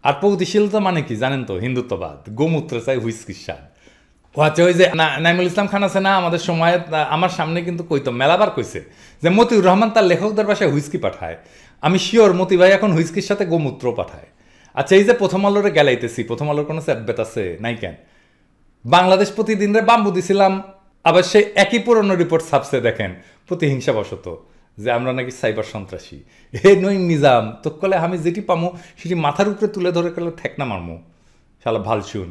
আর প্রগতিশীলতা মানে কি জানেন তো? হিন্দুত্ববাদ, গোমূত্র চাই হুইস্কির স্বাদ। ও আচ্ছা, ওই যে নাইমুল ইসলাম খান আছে না আমাদের সময়, আমার সামনে কিন্তু কইতো, মেলাবার কইছে যে মতিউর রহমান তার লেখকদের বাসায় হুইস্কি পাঠায়। আমি শিওর মতি ভাই এখন হুইস্কির সাথে গোমূত্র পাঠায়। আচ্ছা, এই যে প্রথম আলোরে গেলাইতেছি, প্রথম আলোর কোনো সেটবেট আছে নাই কেন? বাংলাদেশ প্রতিদিন রে বাম্বু দিছিলাম, আবার সেই একই পুরনো রিপোর্ট ছাপছে দেখেন প্রতিহিংসাবশত, যে আমরা নাকি সাইবার সন্ত্রাসী। হে নই নিজাম তো কলে আমি যেটি পামো সেটি মাথার উপরে তুলে ধরে গেলে ঠেকনা মারমো, শালা ভাল শুন।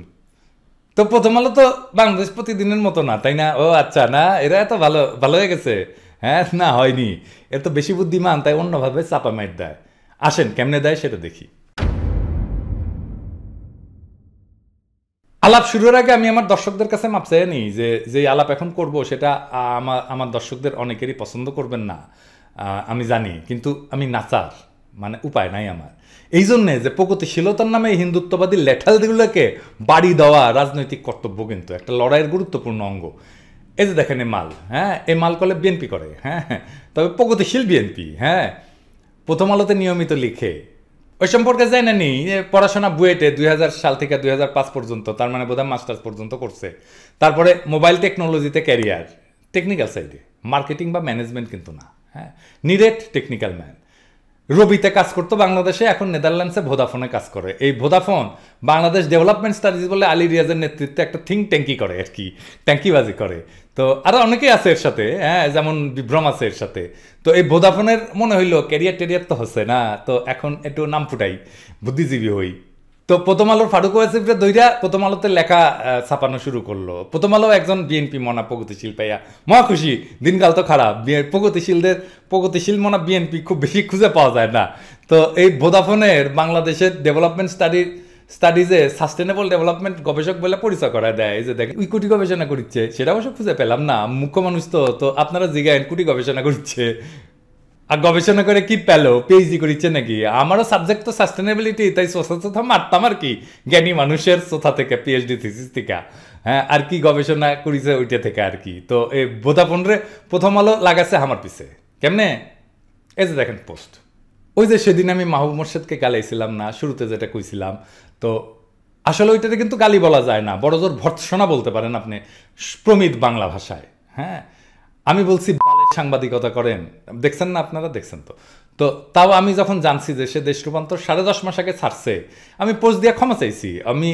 তো প্রথম আলো তো বাংলাদেশ প্রতিদিনের মতো না, তাই না? ও আচ্ছা, না এরা এত ভালো ভালো হয়ে গেছে। হ্যাঁ, না হয়নি, এর তো বেশি বুদ্ধিমান, তাই অন্যভাবে চাপা মাইর দেয়। আসেন কেমনে দেয় সেটা দেখি। আলাপ শুরুর আগে আমি আমার দর্শকদের কাছে মাপ চাই নি, যে যে আলাপ এখন করব সেটা আমার দর্শকদের অনেকেরই পছন্দ করবেন না, আমি জানি, কিন্তু আমি নাচার মানে উপায় নাই আমার। এই জন্যে যে প্রগতিশীলতার নামে হিন্দুত্ববাদী লেঠালগুলোকে বাড়ি দেওয়া রাজনৈতিক কর্তব্য কিন্তু একটা লড়াইয়ের গুরুত্বপূর্ণ অঙ্গ। এই যে দেখেন এই মাল, হ্যাঁ, এই মাল করলে বিএনপি করে, হ্যাঁ, তবে প্রগতিশীল বিএনপি, হ্যাঁ। প্রথম আলোতে নিয়মিত লিখে, ওই সম্পর্কে জানেন নি, পড়াশোনা বুয়েটে 2000 সাল থেকে 2005 পর্যন্ত, তার মানে বোধহয় মাস্টার্স পর্যন্ত করছে। তারপরে মোবাইল টেকনোলজিতে ক্যারিয়ার, টেকনিক্যাল সাইডে, মার্কেটিং বা ম্যানেজমেন্ট কিন্তু না, হ্যাঁ, নিরেট টেকনিক্যাল ম্যান। রবিতে কাজ করতো বাংলাদেশে, এখন নেদারল্যান্ডসে ভোদাফোনে কাজ করে। এই ভোদাফোন বাংলাদেশ ডেভেলপমেন্ট স্টাডিজ বলে আলী রিয়াজের নেতৃত্বে একটা থিঙ্ক ট্যাঙ্কি করে আর কি, ট্যাঙ্কিবাজি করে। তো আরো অনেকেই আছে এর সাথে, হ্যাঁ, যেমন বিভ্রম আছে এর সাথে। তো এই ভোদাফোনের মনে হইলো ক্যারিয়ার টেরিয়ার তো হচ্ছে না, তো এখন একটু নাম ফুটাই, বুদ্ধিজীবী হই। তো প্রথম আলোর ফারুক ওয়াসিফরে দইরা প্রথম আলোতে লেখা ছাপানো শুরু করলো। প্রথম আলো একজন বিএনপি মনা প্রগতিশীল পাইয়া মহা খুশি, দিনকাল তো খারাপ, প্রগতিশীল মনা বিএনপি খুব বেশি খুঁজে পাওয়া যায় না। তো এই ভোদাফোনের বাংলাদেশের ডেভেলপমেন্ট স্টাডিজে সাস্টেনেবল ডেভেলপমেন্ট গবেষক বলে পরিচয় করা দেয়। এই যে দেখেন উই কোটি গবেষণা করছে, সেটা অবশ্য খুঁজে পেলাম না, মুখ্য মানুষ তো আপনারা জিগায়েন কোটি গবেষণা করছে। আর গবেষণা করে কি পেলো? পিএইচডি করিচ্ছে নাকি? আমারও সাবজেক্ট তো সাস্টেনেবিলিটি, তাই সোথা মারতাম আর কি, জ্ঞানী মানুষের সোথা থেকে, পিএইচডি থিসিস থেকে, হ্যাঁ, আর কি গবেষণা করিছে ওইটা থেকে আর কি। তো এই ভোদাফোন রে প্রথম আলো লাগাছে আমার পিছে কেমনে? এই যে দেখেন পোস্ট, ওই যে সেদিন আমি মাহবুব মোর্শেদকে গালাইছিলাম না, শুরুতে যেটা কইছিলাম, তো আসলে ওইটাতে কিন্তু গালি বলা যায় না, বড় জোর ভর্ৎসনা বলতে পারেন আপনি প্রমিত বাংলা ভাষায়, হ্যাঁ। আমি বলছি বালের সাংবাদিকতা করেন, দেখছেন না আপনারা? দেখছেন তো। তো তাও আমি যখন জানছি যে সে দেশ রূপান্তর 10.5 মাস আগে ছাড়ছে, আমি পোস্ট দিয়ে ক্ষমা চাইছি। আমি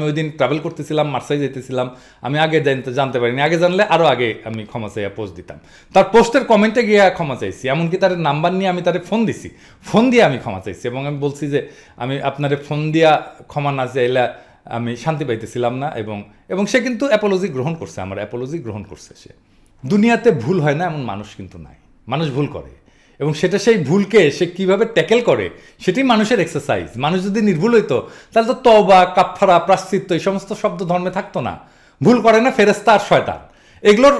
ওই দিন ট্রাভেল করতেছিলাম, মার্সাই যেতেছিলাম, আমি আগে জানতে পারিনি, আগে জানলে আরও আগে আমি ক্ষমা চাইয়া পোস্ট দিতাম। তার পোস্টের কমেন্টে গিয়ে ক্ষমা চাইছি, এমনকি তার নাম্বার নিয়ে আমি তারে ফোন দিছি, ফোন দিয়ে আমি ক্ষমা চাইছি, এবং আমি বলছি যে আমি আপনারে ফোন দিয়া ক্ষমা না চাইলে আমি শান্তি পাইতেছিলাম না, এবং সে কিন্তু অ্যাপোলজি গ্রহণ করছে, আমার অ্যাপোলজি গ্রহণ করছে সে। দুনিয়াতে ভুল হয় না এমন মানুষ কিন্তু নাই, মানুষ ভুল করে, এবং সেটা সেই ভুলকে সে কিভাবে ট্যাকেল করে সেটাই মানুষের এক্সারসাইজ। মানুষ যদি নির্ভুল হইতো তাহলে তো তওবা, কাফফারা, প্রায়শ্চিত্ত এই সমস্ত শব্দ ধর্মে থাকতো না। ভুল করে না ফেরেশতা আর শয়তান, এগুলোর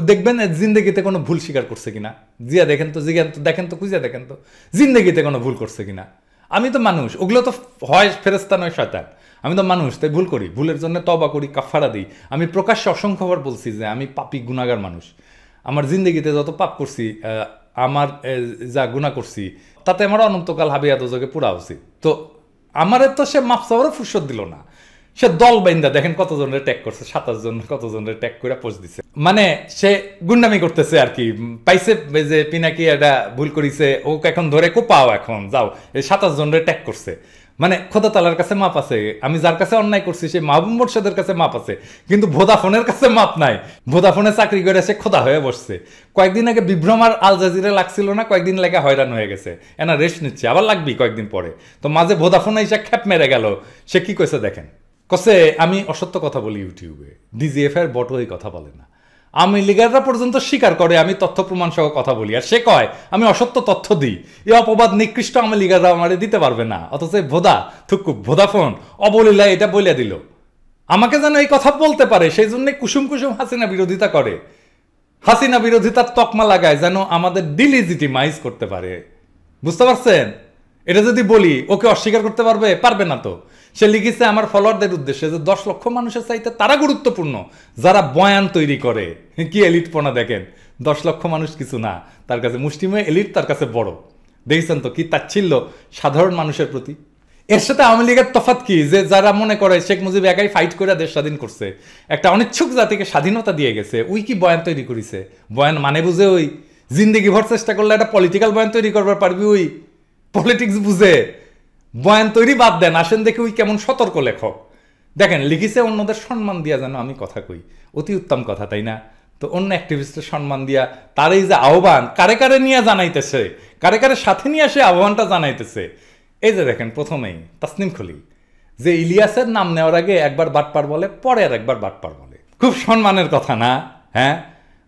দেখবেন জিন্দেগিতে কোনো ভুল স্বীকার করছে কিনা, জিয়া দেখেন তো, দেখেন তো, খুঁজিয়া দেখেন তো জিন্দেগিতে কোনো ভুল করছে কিনা। আমি তো মানুষ, ওগুলো তো হয় ফেরেশতা নয় শয়তান, আমি তো মানুষ, তাই ভুল করি, ভুলের জন্য তওবা করি, কাফারা দিই। আমি প্রকাশ্যে অসংখ্যবার বলছি যে আমি পাপী গুনাহগার মানুষ, আমার জিন্দগিতে যত পাপ করছি, আমার যা গুনাহ করছি, তাতে আমার অনন্তকাল হাবিয়া দোজকে পুরা উচিত। তো আমারে তো সে মাফ চাওয়ারও ফুরসত দিল না, সে দল বাইন্দা দেখেন কতজনের ট্যাগ করছে, 27 জন কতজনের ট্যাগ করে পোস্ট দিছে, মানে সে গুন্ডামি করতেছে আর কি। পাইছে যে পিনাকি এটা ভুল করিছে, ওকে এখন ধরে কোপাও, এখন যাও, এই 27 জনের ট্যাগ করছে, মানে খোদা তালার কাছে মাপ আছে। আমি যার কাছে অন্যায় করছি সে মাহবুব মোর্শেদের কাছে মাপ আছে, কিন্তু ভোদাফোনের কাছে মাপ নাই। ভোদাফোনে চাকরি করে সে খোদা হয়ে বসছে। কয়েকদিন আগে বিভ্রমার আল জাজিরা লাগছিল না, কয়েকদিন লেগে হয়রান হয়ে গেছে, এনা রেস্ট নিচ্ছে, আবার লাগবি কয়েকদিন পরে। তো মাঝে ভোদাফোনে এসে খ্যাপ মেরে গেল, সে কি কইছে দেখেন, কসে আমি অসত্য কথা বলি ইউটিউবে, ডিজিএফ এর বটো এই কথা বলে না, আমি লিগাররা পর্যন্ত স্বীকার করে আমি তথ্য প্রমাণ সহ কথা বলি, আর সে কয় আমি অসত্য তথ্য দিই। এই অপবাদ নিকৃষ্ট আমি লিগাররা আমারে দিতে পারবে না, অথচ ভোদাফোন অবলীলা এটা বলে দিল। আমাকে যেন এই কথা বলতে পারে, সেই জন্য কুসুম কুসুম হাসিনা বিরোধিতা করে, হাসিনা বিরোধিতার তকমা লাগায় যেন আমাদের ডিলিজিটিমাইজ করতে পারে। বুঝতে পারছেন? এটা যদি বলি ওকে অস্বীকার করতে পারবে না তো। সে লিখেছে আমার ফলোয়ারদের উদ্দেশ্যে যে 10 লক্ষ মানুষের চাইতে তারা গুরুত্বপূর্ণ যারা বয়ান তৈরি করে। কি এলিটপনা দেখেন, 10 লক্ষ মানুষ কিছু না তার কাছে, মুষ্টিমেয় এলিট তার কাছে বড়। দেখছেন তো কি তাচ্ছিল্য সাধারণ মানুষের প্রতি। এর সাথে আওয়ামী লীগের তফাৎ কি, যে যারা মনে করে শেখ মুজিব একাই ফাইট করে দেশ স্বাধীন করছে, একটা অনিচ্ছুক জাতিকে স্বাধীনতা দিয়ে গেছে, উই কি বয়ান তৈরি করেছে? বয়ান মানে বুঝে ওই জিন্দিগি ভর চেষ্টা করলে একটা পলিটিক্যাল বয়ান তৈরি করবার পারবি, ওই পলিটিক্স বুঝে বয়ান তৈরি বাদ দেন, আসেন দেখে ওই কেমন সতর্ক লেখক। দেখেন লিখিছে অন্যদের সম্মান দিয়া যেন আমি কথা কই, অতি উত্তম কথা, তাই না? তো অন্য অ্যাক্টিভিস্টের সম্মান দিয়া তার এই যে আহ্বান কারে কারে নিয়ে জানাইতেছে, কারে কারে সাথে নিয়ে সে আহ্বানটা জানাইতেছে। এই যে দেখেন প্রথমেই তাসনিম খলিল, যে ইলিয়াসের নাম নেওয়ার আগে একবার বাটপার বলে, পরে আর একবার বাটপার বলে, খুব সম্মানের কথা না? হ্যাঁ,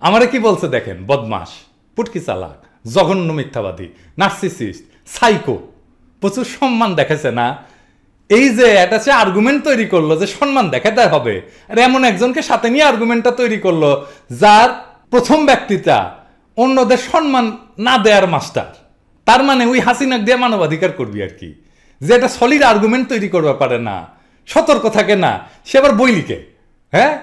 আমারে কি বলছে দেখেন, বদমাস, পুটকি চালাক, জঘন্য মিথ্যাবাদী, নার্সিসিস্ট, সাইকো, প্রচুর সম্মান দেখেছে না? এই যে এটা সে আর্গুমেন্ট তৈরি করলো যে সম্মান দেখাতে হবে, আর এমন একজনকে সাথে নিয়ে আর্গুমেন্টটা তৈরি করলো যার প্রথম ব্যক্তিটা অন্যদের সম্মান না দেয়ার মাস্টার। তার মানে ওই হাসিনাক দিয়ে মানবাধিকার করবি আর কি, যে এটা সলিড আর্গুমেন্ট তৈরি করতে পারে না, সতর্ক থাকে না, সে আবার বই লিখে। হ্যাঁ,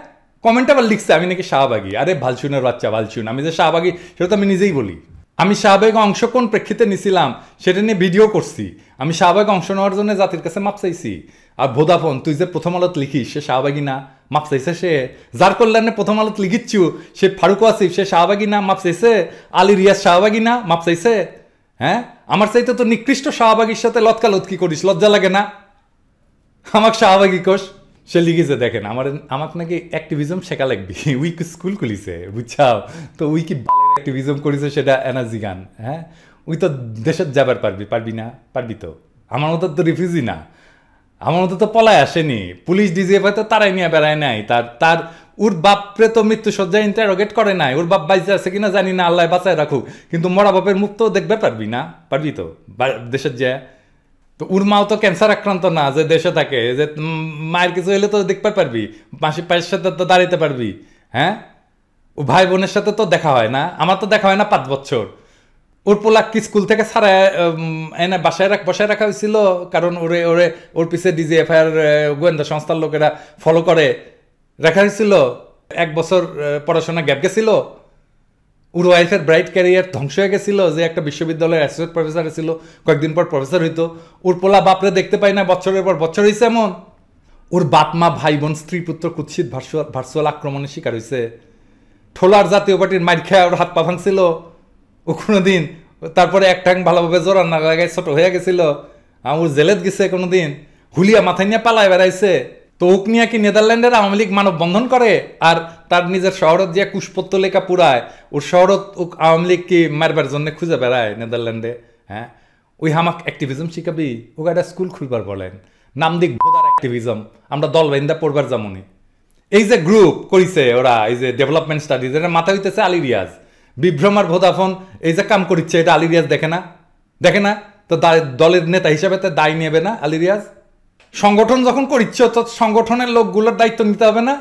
কমেন্ট আবার লিখছে আমি নাকি শাহবাগী। আরে ভালচুনের বাচ্চা, ভালচুন, আমি যে শাহবাগী সেটা তো আমি নিজেই বলি। আমি শাহবাগে অংশ কোন প্রেক্ষিতে নিছিলাম সেটা নিয়ে ভিডিও করছি। আমি শাহবাগে অংশ নেওয়ার জন্য জাতির কাছে মাপ চাইছি। আর ভোদাফোন, তুই যে প্রথম আলোত লিখিস সে শাহবাগী না? মাপ চাইছে সে? যার কল্যাণে প্রথম আলোত লিখিচ্ছু সে ফারুক আসিফ, সে শাহবাগী না? মাপ চাইছে? আলী রিয়াজ শাহবাগী না? মাপ চাইছে? হ্যাঁ, আমার চাইতে তো নিকৃষ্ট শাহবাগীর সাথে লতকালতকি করিস, লজ্জা লাগে না? আমাকে শাহবাগী কোষ। সে লিখেছে দেখেন আমাকে নাকি অ্যাক্টিভিজম শেখা লাগবে, উই স্কুল খুলিছে বুঝছাও, তো উই কি অ্যাক্টিভিজম করেছে সেটা এনার্জি গান। হ্যাঁ, উই তো দেশের যাবার পারবি না? পারবি তো। আমার মতো তো রিফিউজি না, আমার মতো তো পলায় আসেনি, পুলিশ ডিজিএফ হয়তো তারাই নিয়ে বেড়ায় নাই, তার ওর বাপরে তো মৃত্যু সজ্জায় ইন্টারোগেট করে নাই, ওর বাপ বাইজে আছে কিনা জানি না, আল্লাহ বাঁচায় রাখুক, কিন্তু মরা বাপের মুখ তো দেখবে পারবি না? পারবি তো দেশের যে। তো ওর মাও তো ক্যান্সার আক্রান্ত না যে দেশে থাকে, যে মায়ের কিছু হলে তো দেখতে পারবি, মাসি পায়ের সাথে তো দাঁড়াইতে পারবি। হ্যাঁ, ও ভাই বোনের সাথে তো দেখা হয় না, আমার তো দেখা হয় না 5 বছর। ওর পোলাক কি স্কুল থেকে ছাড়ায় এনে বসায় রাখা হয়েছিল, কারণ ওর পিছে ডিজিএফআইআর গোয়েন্দা সংস্থার লোকেরা ফলো করে রাখা হয়েছিল। 1 বছর পড়াশোনা গ্যাপ গেছিল, ওর ওয়াইফের ব্রাইট ক্যারিয়ার ধ্বংস হয়ে গেছিল, যে একটা বিশ্ববিদ্যালয়ের অ্যাসোসিয়েট প্রফেসর ছিল, কয়েকদিন পর প্রফেসর হইতো। ওর পোলা বাপরে দেখতে পাই না, বছরের পর বছর হয়েছে এমন। ওর বাপ মা ভাই বোন স্ত্রী পুত্র কুৎসিত ভার্চুয়াল আক্রমণের শিকার হয়েছে। ঠোলার জাতীয় পার্টির মাইর খেয়ে ওর হাত পা ভাঙছিল ও কোনোদিন, তারপরে এক ঠ্যাং ভালোভাবে জোরান না লাগায় ছোট হয়ে গেছিল। ওর জেলেত গেছে কোনোদিন, হুলিয়া মাথায় নিয়ে পালায় বেড়াইছে। তো ওক নিয়ে কি নেদারল্যান্ডের আওয়ামী লীগ মানববন্ধন করে, আর তার নিজের শহরত যে কুশপত্র লেখা পুরায়, ওর শহরত আওয়ামী লীগ কি মারবার জন্য খুঁজে বেড়ায় নেদারল্যান্ডে? হ্যাঁ, ওই হামাক অ্যাক্টিভিজম শিখাবি? ওকে একটা স্কুল খুলবার বলেন, নাম দিক ভোদার অ্যাক্টিভিজম, আমরা দল বাইন্দা পড়বার যেমনই। এই যে গ্রুপ করিছে ওরা, এই যে ডেভেলপমেন্ট স্টাডিজ, এটা মাথা হইতেছে আলী রিয়াজ, বিভ্রম আর ভোদাফোন এই যে কাম করিচ্ছে, এটা আলী রিয়াজ দেখে না? তো দলের নেতা হিসেবে তো দায় নেবে না আলী রিয়াজ? সংগঠন যখন করিচ্ছে তো সংগঠনের লোকগুলোর দায়িত্ব নিতে হবে না?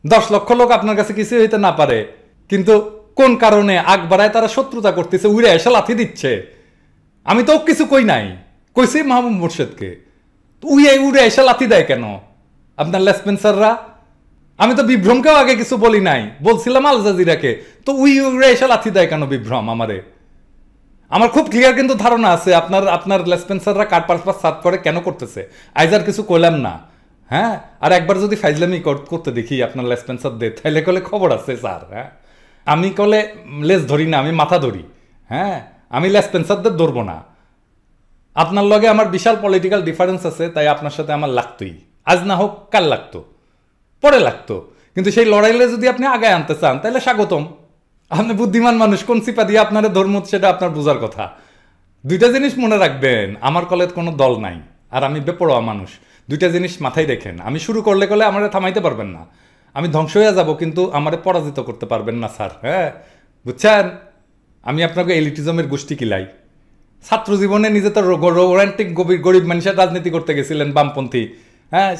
10 লক্ষ লোক আপনার কাছে কিছু হইতে না পারে, কিন্তু কোন কারণে আগ বাড়ায় তারা শত্রুতা করতেছে, উড়ে এসে লাথি দিচ্ছে। আমি তো কিছু কই নাই, কইছি মাহবুব মোর্শেদকে, উড়ে এসে লাথি দেয় কেন আপনার লেসপেন্সাররা? আমি তো বিভ্রমকেও আগে কিছু বলি নাই, বলছিলাম আল জাজিরাকে, তো উড়ে এসে লাথি দেয় কেন বিভ্রম? আমার খুব ক্লিয়ার কিন্তু ধারণা আছে আপনার লেসপেন্সাররা কার পারপাস সাত করে কেন করতেছে। আইজ আর কিছু কইলাম না। হ্যাঁ, আর একবার যদি ফাইজলামি করতে দেখি আপনার লেসপেন্সার দে, তাইলে কলে খবর আছে স্যার। হ্যাঁ, আমি কলে লেস ধরি না, আমি মাথা ধরি। হ্যাঁ, আমি লেসপেন্সারদের ধরবো না। আপনার লগে আমার বিশাল পলিটিক্যাল ডিফারেন্স আছে, তাই আপনার সাথে আমার লাগতোই, আজ না হোক কাল লাগতো, পরে লাগতো, কিন্তু সেই লড়াইলে যদি আপনি আগে আনতে চান তাহলে স্বাগতম। আপনি বুদ্ধিমান মানুষ, কোন সিপা দিয়ে আপনার ধর্ম সেটা আপনার বোঝার কথা। দুইটা জিনিস মনে রাখবেন, আমার কলের কোনো দল নাই, আর আমি বেপরোয়া মানুষ। দুইটা জিনিস মাথায় রেখেন, আমি শুরু করলে আমার থামাইতে পারবেন না, আমি ধ্বংস হয়ে যাব, কিন্তু আমারে পরাজিত করতে পারবেন না স্যার। হ্যাঁ, বুঝছেন? আমি আপনাকে এলিটিজমের গোষ্ঠী কিলাই। ছাত্র জীবনে নিজে তো রোমান্টিক গরিব মানুষের রাজনীতি করতে গেছিলেন, বামপন্থী। হ্যাঁ,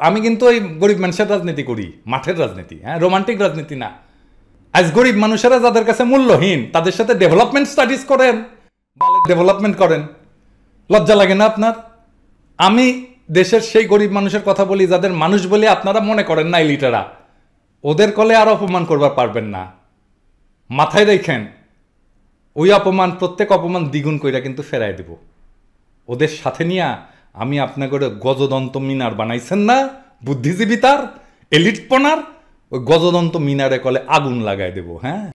আমি কিন্তু ওই গরিব মানুষের রাজনীতি করি, মাঠের রাজনীতি। হ্যাঁ, রোমান্টিক রাজনীতি না। আজ গরিব মানুষেরা যাদের কাছে মূল্যহীন, তাদের সাথে ডেভেলপমেন্ট স্টাডিজ করেন, ডেভেলপমেন্ট করেন, লজ্জা লাগে না আপনার? আমি দেশের সেই গরিব মানুষের কথা বলি যাদের মানুষ বলে আপনারা মনে করেন না, এলিটেরা, ওদের কলে আর অপমান করবার পারবেন না। মাথায় রেখেন, ওই অপমান, প্রত্যেক অপমান দ্বিগুণ কইরা কিন্তু ফেরাই দেব। ওদের সাথে নিয়ে আমি আপনাকে গজদন্ত মিনার বানাইছেন না, বুদ্ধিজীবী তার এলিটপনার, ওই গজদন্ত মিনারে কলে আগুন লাগাই দেবো, হ্যাঁ।